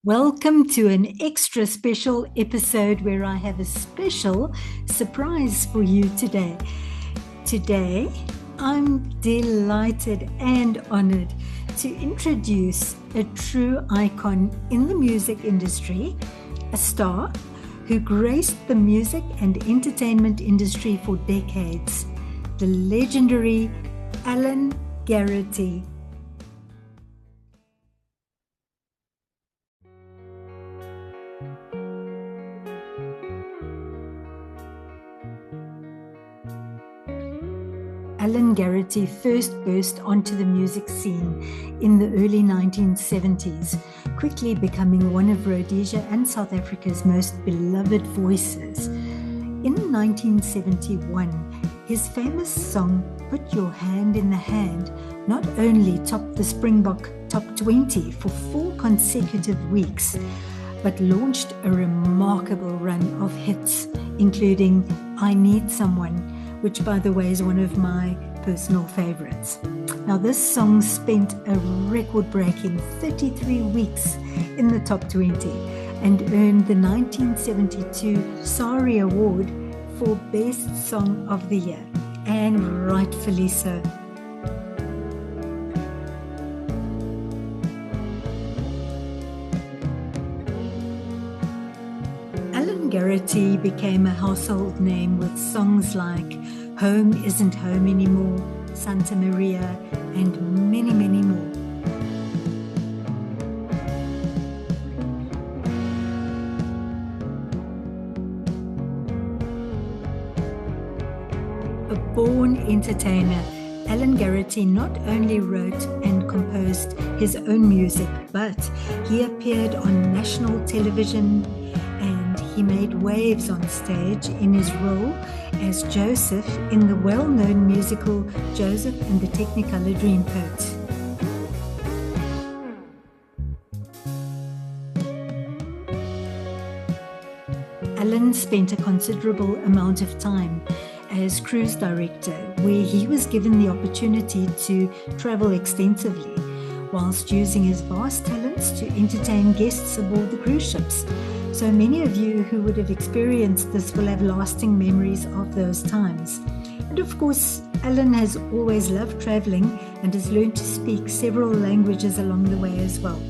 Welcome to an extra special episode where I have a special surprise for you today. Today, I'm delighted and honored to introduce a true icon in the music industry, a star who graced the music and entertainment industry for decades, the legendary Alan Garrity. Alan Garrity first burst onto the music scene in the early 1970s, quickly becoming one of Rhodesia and South Africa's most beloved voices. In 1971, his famous song, Put Your Hand in the Hand, not only topped the Springbok Top 20 for 4 consecutive weeks, but launched a remarkable run of hits, including I Need Someone, which, by the way, is one of my personal favorites. Now, this song spent a record-breaking 33 weeks in the top 20 and earned the 1972 S.A.R.I Award for Best Song of the Year, and rightfully so. Alan Garrity became a household name with songs like Home Isn't Home Anymore, Santa Maria, and many, many more. A born entertainer, Alan Garrity not only wrote and composed his own music, but he appeared on national television and he made waves on stage in his role as Joseph in the well-known musical Joseph and the Technicolor Dreamcoat. Alan spent a considerable amount of time as cruise director, where he was given the opportunity to travel extensively, whilst using his vast talents to entertain guests aboard the cruise ships. So many of you who would have experienced this will have lasting memories of those times. And of course, Alan has always loved traveling and has learned to speak several languages along the way as well.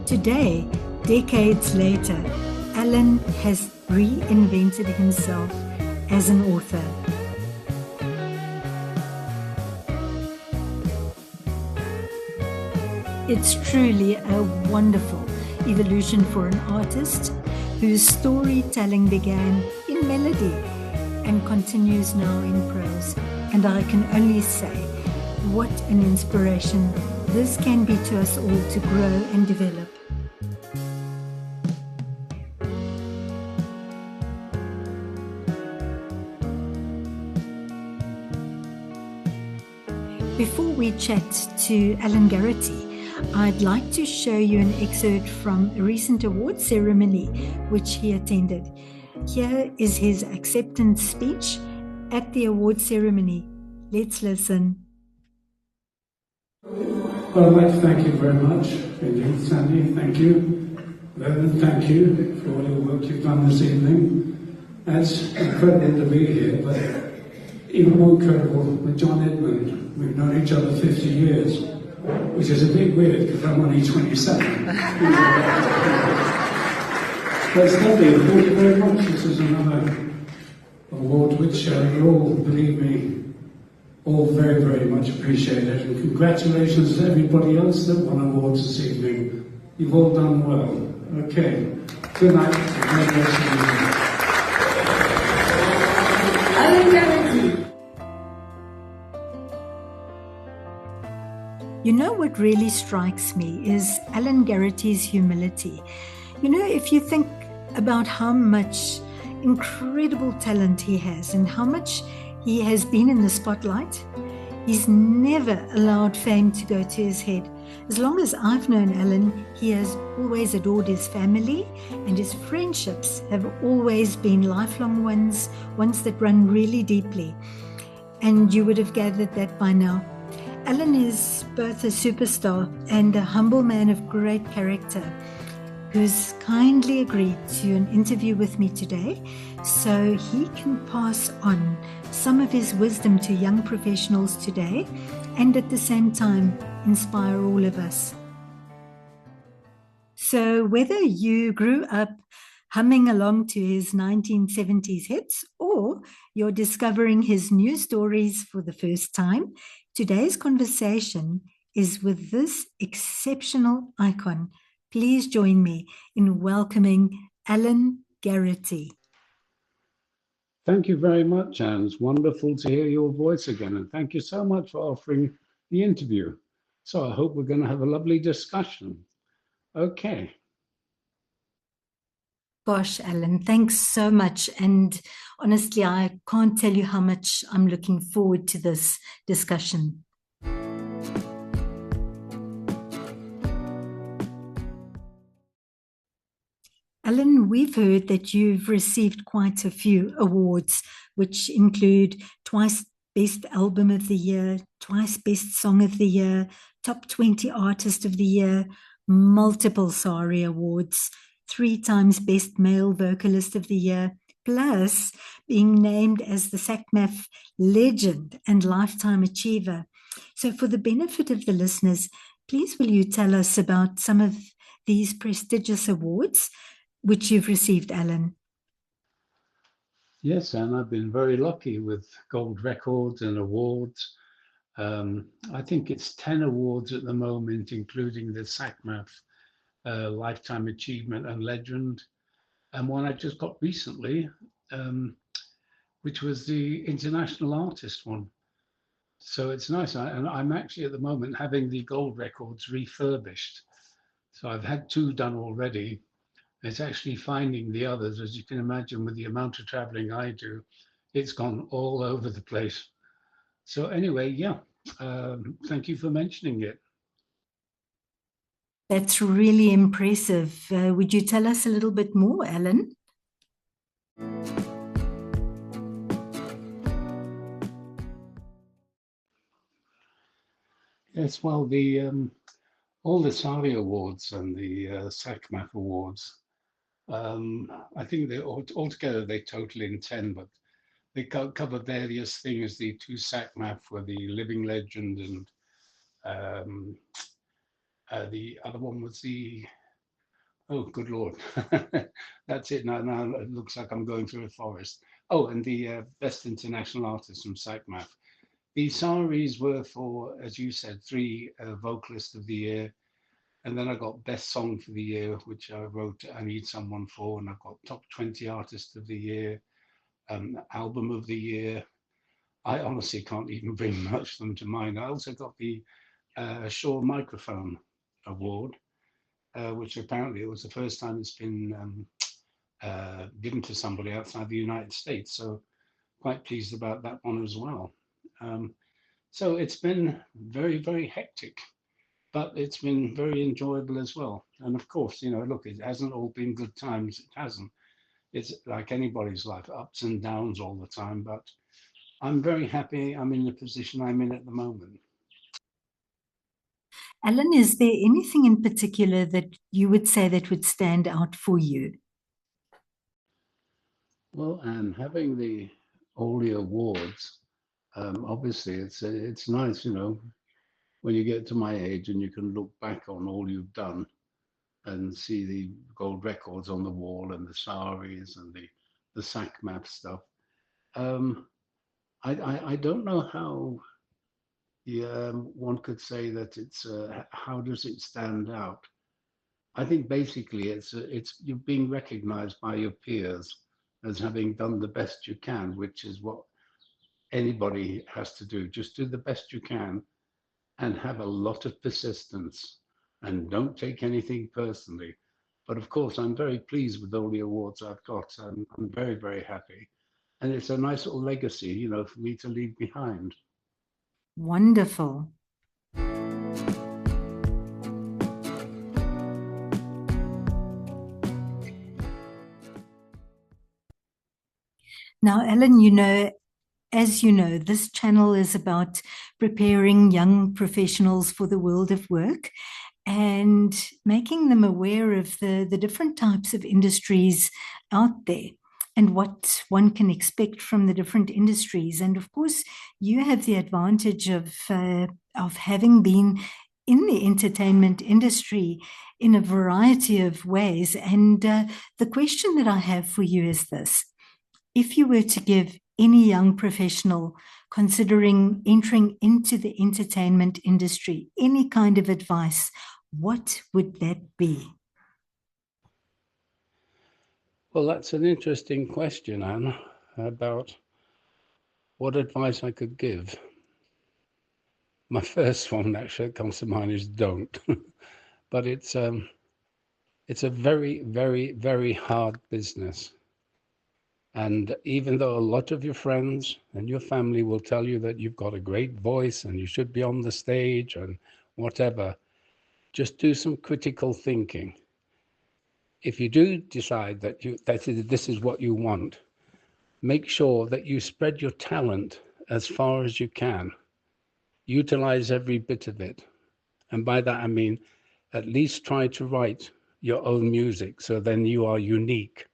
Today, decades later, Alan has reinvented himself as an author. It's truly a wonderful evolution for an artist whose storytelling began in melody and continues now in prose. And I can only say, what an inspiration this can be to us all to grow and develop. Before we chat to Alan Garrity, I'd like to show you an excerpt from a recent award ceremony which he attended. Here is his acceptance speech at the award ceremony. Let's listen. Well, I'd like to thank you very much. Thank you, Sandy. Thank you. Vernon, thank you for all your work you've done this evening. It's incredible to be here, but even more incredible with John Edmund. We've known each other 50 years, which is a bit weird because I'm only 27. But it's lovely. Thank you very much. This is another award which you all, believe me, all very, very much appreciated. And congratulations to everybody else that won awards this evening. You've all done well. Okay. Good night. Congratulations. Alan Garrity. You know what really strikes me is Alan Garrity's humility. You know, if you think about how much incredible talent he has and how much he has been in the spotlight, He's never allowed fame to go to his head. As long as I've known Alan, he has always adored his family, and his friendships have always been lifelong ones that run really deeply. And you would have gathered that by now. Alan is both a superstar and a humble man of great character who's kindly agreed to an interview with me today so he can pass on some of his wisdom to young professionals today and at the same time inspire all of us. So, whether you grew up humming along to his 1970s hits or you're discovering his new stories for the first time, today's conversation is with this exceptional icon. Please join me in welcoming Alan Garrity. Thank you very much, Anne. It's wonderful to hear your voice again, and thank you so much for offering the interview. So I hope we're going to have a lovely discussion. Okay. Gosh, Alan, thanks so much. And honestly, I can't tell you how much I'm looking forward to this discussion. Alan, we've heard that you've received quite a few awards, which include twice Best Album of the Year, twice Best Song of the Year, Top 20 Artist of the Year, multiple S.A.R.I awards, 3 times Best Male Vocalist of the Year, plus being named as the SACMAF Legend and Lifetime Achiever. So for the benefit of the listeners, please will you tell us about some of these prestigious awards which you've received, Alan? Yes, and I've been very lucky with gold records and awards. I think it's 10 awards at the moment, including the SACMAF Lifetime Achievement and Legend, and one I just got recently, which was the International Artist one. So it's nice. And I'm actually at the moment having the gold records refurbished. So I've had 2 done already. It's actually finding the others, as you can imagine, with the amount of traveling I do, it's gone all over the place. So anyway, yeah, thank you for mentioning it. That's really impressive. Would you tell us a little bit more, Alan? Yes, well, the all the S.A.R.I awards and the SACMAF awards, I think they altogether they total in 10, but they cover various things. The 2 SACMAF were the Living Legend, and um, the other one was the, oh, good Lord. That's it. Now it looks like I'm going through a forest. Oh, and the Best International Artist from SACMAF. The S.A.R.Is were for, as you said, 3 Vocalist of the Year. And then I got Best Song for the Year, which I wrote I Need Someone for. And I got Top 20 Artist of the Year, Album of the Year. I honestly can't even bring much of them to mind. I also got the Shure Microphone Award, which apparently it was the first time it's been given to somebody outside the United States. So quite pleased about that one as well. So it's been very, very hectic, but it's been very enjoyable as well. And of course, look, it hasn't all been good times. It hasn't. It's like anybody's life, ups and downs all the time. But I'm very happy I'm in the position I'm in at the moment. Alan, is there anything in particular that you would say that would stand out for you? Well, and having all the awards, obviously it's nice, when you get to my age and you can look back on all you've done and see the gold records on the wall and the S.A.R.Is and the SACMAF stuff. I don't know how one could say that it's how does it stand out. I think basically it's you're being recognized by your peers as having done the best you can, which is what anybody has to do. Just do the best you can and have a lot of persistence and don't take anything personally. But of course, I'm very pleased with all the awards I've got. I'm very, very happy. And it's a nice little legacy, for me to leave behind. Wonderful. Now, Alan, as you know, this channel is about preparing young professionals for the world of work and making them aware of the different types of industries out there and what one can expect from the different industries. And of course, you have the advantage of having been in the entertainment industry in a variety of ways. And the question that I have for you is this. If you were to give any young professional considering entering into the entertainment industry any kind of advice, what would that be? Well, that's an interesting question, Anne, about what advice I could give. My first one actually that comes to mind is don't. But it's a very, very, very hard business. And even though a lot of your friends and your family will tell you that you've got a great voice and you should be on the stage and whatever, just do some critical thinking. If you do decide that this is what you want, make sure that you spread your talent as far as you can. Utilize every bit of it. And by that, I mean, at least try to write your own music so then you are unique.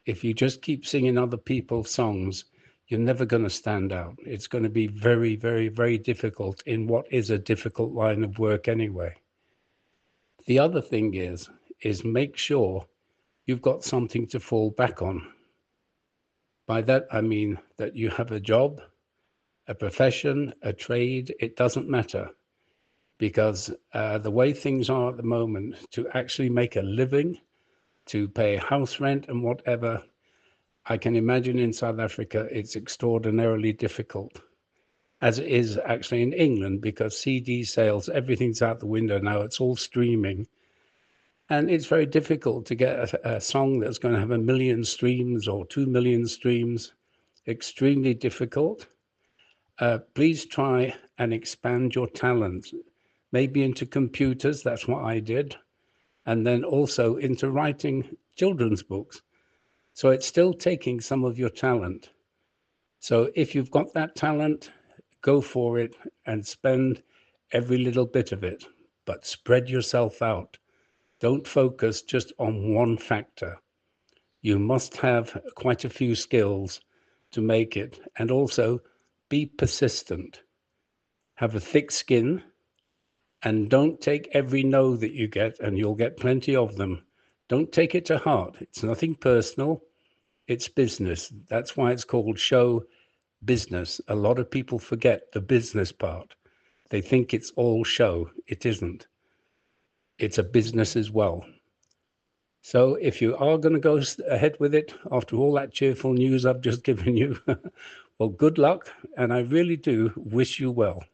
If you just keep singing other people's songs, you're never going to stand out. It's going to be very, very, very difficult in what is a difficult line of work anyway. The other thing is make sure you've got something to fall back on. By that, I mean that you have a job, a profession, a trade, it doesn't matter. Because the way things are at the moment, to actually make a living, to pay house rent and whatever, I can imagine in South Africa, it's extraordinarily difficult, as it is actually in England, because CD sales, everything's out the window now, it's all streaming. And it's very difficult to get a song that's going to have 1 million streams or 2 million streams, extremely difficult. Please try and expand your talent, maybe into computers, that's what I did, and then also into writing children's books. So it's still taking some of your talent. So if you've got that talent, go for it and spend every little bit of it, but spread yourself out. Don't focus just on one factor. You must have quite a few skills to make it, and also be persistent. Have a thick skin, and don't take every no that you get, and you'll get plenty of them. Don't take it to heart. It's nothing personal. It's business. That's why it's called show business. A lot of people forget the business part. They think it's all show. It isn't. It's a business as well. So if you are going to go ahead with it, after all that cheerful news I've just given you, well, good luck. And I really do wish you well.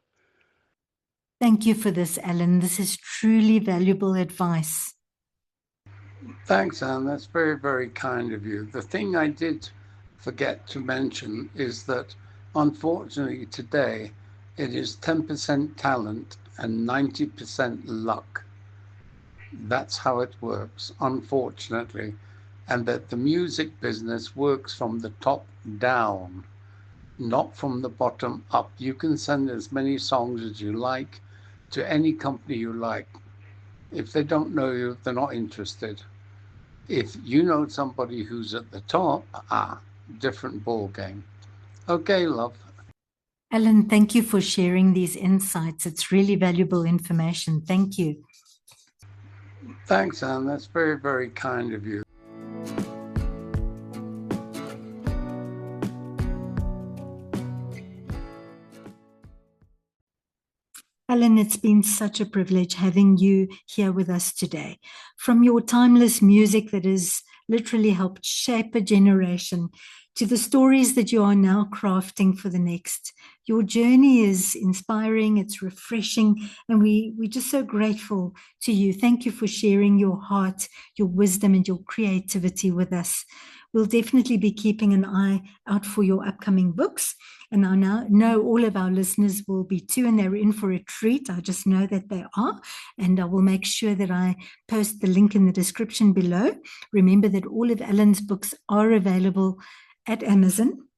Thank you for this, Alan. This is truly valuable advice. Thanks, Anne. That's very, very kind of you. The thing I did forget to mention is that, unfortunately, today it is 10% talent and 90% luck. That's how it works, unfortunately. And that the music business works from the top down, not from the bottom up. You can send as many songs as you like to any company you like. If they don't know you, they're not interested. If you know somebody who's at the top, different ball game. Okay, love. Alan, thank you for sharing these insights. It's really valuable information. Thank you. Thanks, Anne. That's very, very kind of you. Alan, it's been such a privilege having you here with us today. From your timeless music that has literally helped shape a generation to the stories that you are now crafting for the next. Your journey is inspiring, it's refreshing, and we're just so grateful to you. Thank you for sharing your heart, your wisdom, and your creativity with us. We'll definitely be keeping an eye out for your upcoming books. And I now know all of our listeners will be too, and they're in for a treat. I just know that they are. And I will make sure that I post the link in the description below. Remember that all of Alan's books are available at Amazon.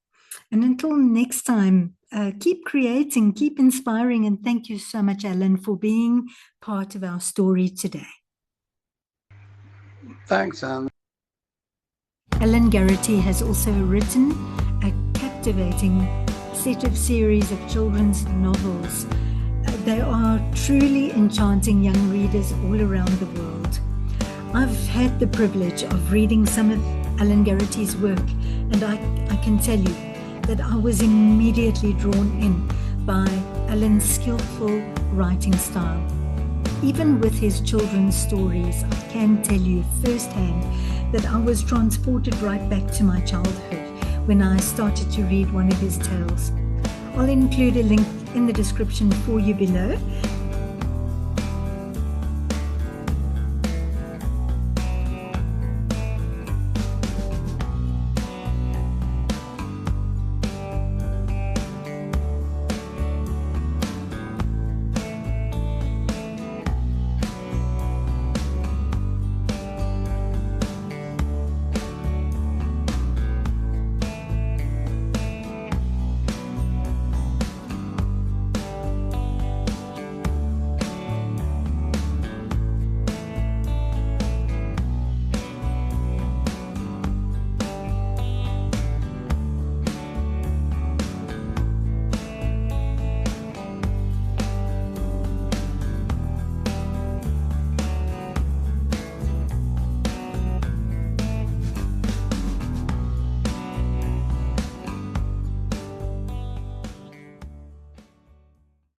And until next time, keep creating, keep inspiring, and thank you so much, Alan, for being part of our story today. Thanks, Anne. Alan Garrity has also written a captivating set of series of children's novels. They are truly enchanting young readers all around the world. I've had the privilege of reading some of Alan Garrity's work, and I can tell you that I was immediately drawn in by Alan's skillful writing style. Even with his children's stories, I can tell you firsthand that I was transported right back to my childhood when I started to read one of his tales. I'll include a link in the description for you below,